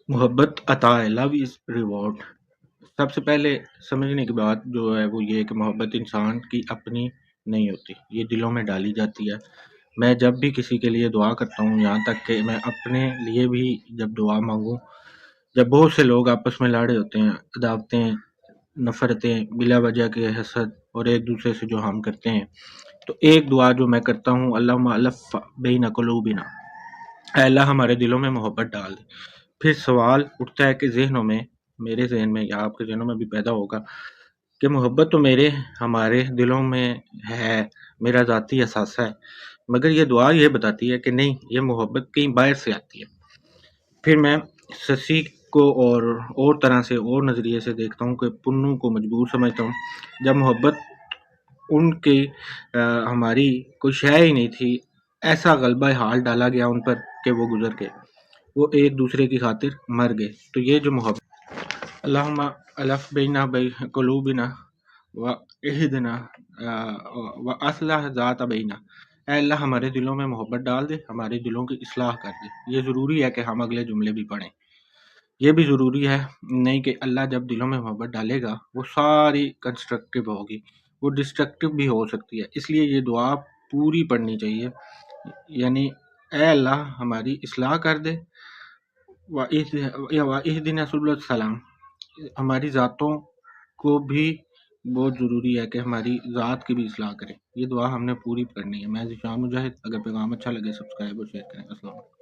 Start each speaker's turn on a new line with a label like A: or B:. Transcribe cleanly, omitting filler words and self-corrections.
A: محبت عطا ہے، لو از ریوارڈ۔ سب سے پہلے سمجھنے کی بات جو ہے وہ یہ ہے کہ محبت انسان کی اپنی نہیں ہوتی، یہ دلوں میں ڈالی جاتی ہے۔ میں جب بھی کسی کے لیے دعا کرتا ہوں، یہاں تک کہ میں اپنے لیے بھی جب دعا مانگوں، جب بہت سے لوگ آپس میں لڑے ہوتے ہیں، عداوتیں، نفرتیں، بلا وجہ کے حسد اور ایک دوسرے سے جو ہم کرتے ہیں، تو ایک دعا جو میں کرتا ہوں، اللہم الف بین قلوبنا، اے اللہ ہمارے دلوں میں محبت ڈال دے۔ پھر سوال اٹھتا ہے کہ ذہنوں میں، میرے ذہن میں یا آپ کے ذہنوں میں بھی پیدا ہوگا کہ محبت تو ہمارے دلوں میں ہے، میرا ذاتی احساس ہے، مگر یہ دعا یہ بتاتی ہے کہ نہیں، یہ محبت کہیں باہر سے آتی ہے۔ پھر میں سسی کو اور طرح سے اور نظریے سے دیکھتا ہوں کہ پنوں کو مجبور سمجھتا ہوں۔ جب محبت ان کی ہماری کوئی شے ہی نہیں تھی، ایسا غلبہ حال ڈالا گیا ان پر کہ وہ گزر گئے، وہ ایک دوسرے کی خاطر مر گئے۔ تو یہ جو محبت، اللہم الف بینا قلوبنا و اہدنا و اصلح ذات بینا، اے اللہ ہمارے دلوں میں محبت ڈال دے، ہمارے دلوں کی اصلاح کر دے۔ یہ ضروری ہے کہ ہم اگلے جملے بھی پڑھیں، یہ بھی ضروری ہے نہیں کہ اللہ جب دلوں میں محبت ڈالے گا وہ ساری کنسٹرکٹیو ہوگی، وہ ڈسٹرکٹیو بھی ہو سکتی ہے۔ اس لیے یہ دعا پوری پڑھنی چاہیے، یعنی اے اللہ ہماری اصلاح کر دے، وَإِهْدِنَا سُبُلَ السَّلَام، ہماری ذاتوں کو بھی بہت ضروری ہے کہ ہماری ذات کی بھی اصلاح کرے۔ یہ دعا ہم نے پوری پڑھنی ہے۔ میں ذیشان مجاہد، اگر پیغام اچھا لگے سبسکرائب اور شیئر کریں۔ السلام علیکم۔